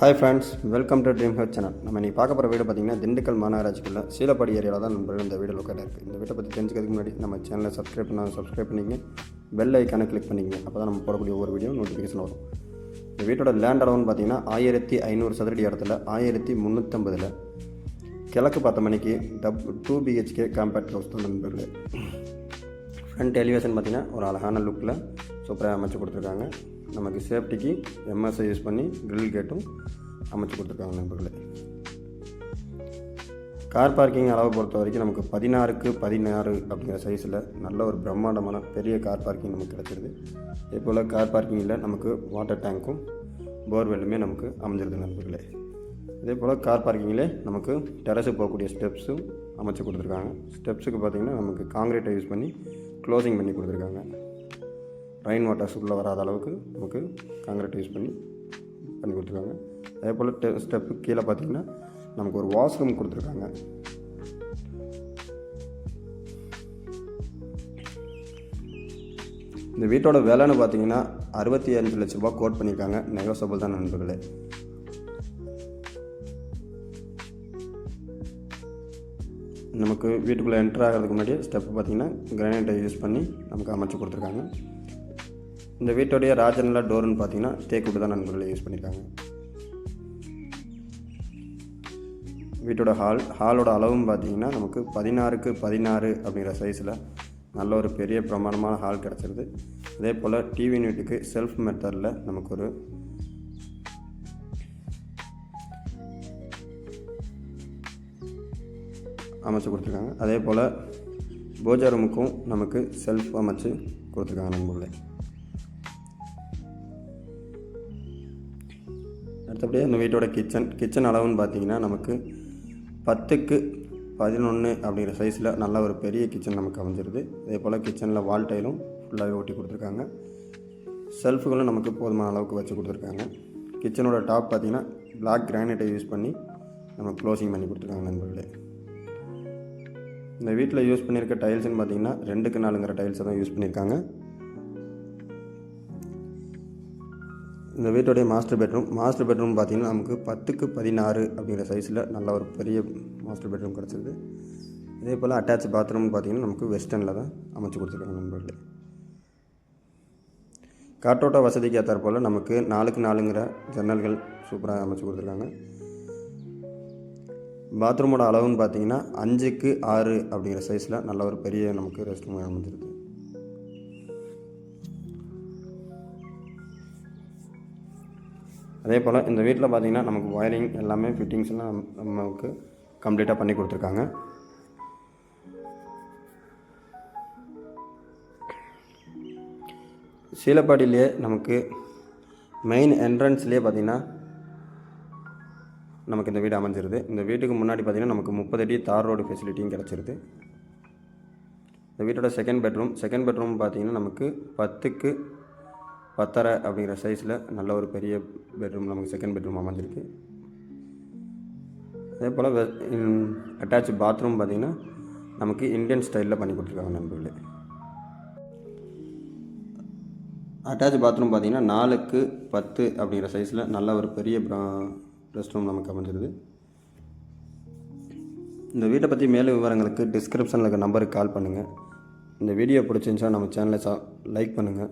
Hi friends, welcome to dream house channel. நம்ம இன்றைக்கி பார்க்க போகிற வீடு பார்த்திங்கன்னா திண்டுக்கல் மாநகராட்சிக்குள்ள சீலப்பாடி ஏரியாவில் தான் நம்ம இந்த வீடு லொக்கேட் இருக்குது. இந்த வீட்டை பற்றி தெரிஞ்சுக்கிறதுக்கு முன்னாடி நம்ம சேனலை சப்ஸ்கிரைப் பண்ணிங்க, பெல் ஐக்கானை கிளிக் பண்ணிங்க. அப்போ தான் நம்ம போடக்கூடிய ஒவ்வொரு வீடியோ நோட்டிஃபிகேஷன் வரும். இந்த வீட்டோட லேண்ட் அளவுன்னு பார்த்திங்கன்னா 1500 சதுரடி இடத்துல 1350 கிழக்கு பார்த்த மணிக்கு 2 BHK காம்பேக்ட் ஹவுஸ் தான் நண்பர்களே. ஃப்ரண்ட் எலிவேஷன் பார்த்திங்கன்னா ஒரு அழகான லுக்கில் சூப்பராக அமைச்சு கொடுத்துருக்காங்க. நமக்கு சேஃப்டிக்கு எம்எஸ்ஐ யூஸ் பண்ணி கிரில் கேட்டும் அமைச்சு கொடுத்துருக்காங்க நண்பர்களே. கார் பார்க்கிங் அளவை பொறுத்த வரைக்கும் நமக்கு 16x16 அப்படிங்கிற சைஸில் நல்ல ஒரு பிரம்மாண்டமான பெரிய கார் பார்க்கிங் நமக்கு கிடச்சிருது. இதே போல் கார் பார்க்கிங்கில் நமக்கு வாட்டர் டேங்க்கும் போர்வெல்லுமே நமக்கு அமைஞ்சிருது நண்பர்களே. இதே போல் கார் பார்க்கிங்கில் நமக்கு டெரஸு போகக்கூடிய ஸ்டெப்ஸும் அமைச்சு கொடுத்துருக்காங்க. ஸ்டெப்ஸுக்கு பார்த்திங்கன்னா நமக்கு காங்கிரீட்டை யூஸ் பண்ணி க்ளோசிங் பண்ணி கொடுத்துருக்காங்க. ரெயின் வாட்டர்ஸ் உள்ளே வராத அளவுக்கு நமக்கு காங்கிரீட் யூஸ் பண்ணி கொடுத்துருக்காங்க. அதே போல் ஸ்டெப்பு கீழே பார்த்திங்கன்னா நமக்கு ஒரு வாஷ்ரூம் கொடுத்துருக்காங்க. இந்த வீட்டோட விலைன்னு பார்த்திங்கன்னா 65 லட்ச ரூபா கோட் பண்ணியிருக்காங்க. நெகோசபிள் தான் நண்பர்களே. நமக்கு வீட்டுக்குள்ளே என்ட்ரு ஆகிறதுக்கு முன்னாடியே ஸ்டெப்பு பார்த்திங்கன்னா கிரானைட்டை யூஸ் பண்ணி நமக்கு அமைச்சு கொடுத்துருக்காங்க. இந்த வீட்டோடைய ராஜனில் டோருன்னு பார்த்தீங்கன்னா தேக்குட்டு தான் நண்பர்களை யூஸ் பண்ணியிருக்காங்க. வீட்டோட ஹாலோட அளவும் பார்த்தீங்கன்னா நமக்கு 16x16 அப்படிங்கிற சைஸில் நல்ல ஒரு பெரிய பிரமாணமான ஹால் கிடச்சிருது. அதே போல் டிவி யூனிட்டுக்கு செல்ஃப் மெத்தடில் நமக்கு ஒரு அமைச்சு கொடுத்துருக்காங்க. அதே போல் பூஜா ரூமுக்கும் நமக்கு செல்ஃப் அமைச்சு கொடுத்துருக்காங்க நண்பர்களே. அடுத்தபடியே இந்த வீட்டோட கிச்சன் அளவுன்னு பார்த்தீங்கன்னா நமக்கு 10x11 அப்படிங்கிற சைஸில் நல்ல ஒரு பெரிய கிச்சன் நமக்கு அமைஞ்சிருது. அதே போல் கிச்சனில் வால் டைலும் ஃபுல்லாகவே ஒட்டி கொடுத்துருக்காங்க. செல்ஃபுகளும் நமக்கு போதுமான அளவுக்கு வச்சு கொடுத்துருக்காங்க. கிச்சனோட டாப் பார்த்திங்கன்னா பிளாக் கிரானைட்டை யூஸ் பண்ணி நம்ம க்ளோசிங் பண்ணி கொடுத்துருக்காங்க நண்பர்களே. இந்த வீட்டில் யூஸ் பண்ணியிருக்க டைல்ஸ்னு பார்த்திங்கன்னா 2x4 டைல்ஸை தான் யூஸ் பண்ணியிருக்காங்க. இந்த வீட்டோடைய மாஸ்டர் பெட்ரூம் பார்த்திங்கன்னா நமக்கு 10x16 அப்படிங்கிற சைஸில் நல்ல ஒரு பெரிய மாஸ்டர் பெட்ரூம் கிடச்சிருது. இதே போல் அட்டாச் பாத்ரூம் பார்த்திங்கன்னா நமக்கு வெஸ்டர்னில் தான் அமைச்சு கொடுத்துருக்காங்க நண்பர்களே. காற்றோட்ட வசதிக்கு ஏற்றாற் போல் நமக்கு 4x4 ஜன்னல்கள் சூப்பராக அமைச்சு கொடுத்துருக்காங்க. பாத்ரூமோட அளவுன்னு பார்த்திங்கன்னா 5x6 அப்படிங்கிற சைஸில் நல்ல ஒரு பெரிய நமக்கு ரெஸ்ட் ரூம் அமைஞ்சிருது. அதே போல் இந்த வீட்டில் பார்த்திங்கன்னா நமக்கு ஒயரிங் எல்லாமே ஃபிட்டிங்ஸ்லாம் நமக்கு கம்ப்ளீட்டாக பண்ணி கொடுத்துருக்காங்க. சீலப்பாடியிலே நமக்கு மெயின் என்ட்ரன்ஸ்லேயே பார்த்திங்கன்னா நமக்கு இந்த வீடு அமைஞ்சிருது. இந்த வீட்டுக்கு முன்னாடி பார்த்திங்கன்னா நமக்கு 30 அடி தார் ரோடு ஃபெசிலிட்டியும் கிடச்சிருது. இந்த வீட்டோட செகண்ட் பெட்ரூம் பார்த்திங்கன்னா நமக்கு 10x10 அப்படிங்கிற சைஸில் நல்ல ஒரு பெரிய பெட்ரூம் நமக்கு செகண்ட் பெட்ரூம் அமைஞ்சிருக்கு. அதே போல் அட்டாச் பாத்ரூம் பார்த்திங்கன்னா நமக்கு இந்தியன் ஸ்டைலில் பண்ணி கொடுத்துருக்காங்க நண்பர்களே. அட்டாச் பாத்ரூம் பார்த்திங்கன்னா 4x10 அப்படிங்கிற சைஸில் நல்ல ஒரு பெரிய ரெஸ்ட் ரூம் நமக்கு அமைஞ்சிருது. இந்த வீட்டை பற்றி மேலும் விவரங்களுக்கு டிஸ்கிரிப்ஷனில் இருக்க நம்பருக்கு கால் பண்ணுங்கள். இந்த வீடியோ பிடிச்சிருந்துச்சா நம்ம சேனலை லைக் பண்ணுங்கள்.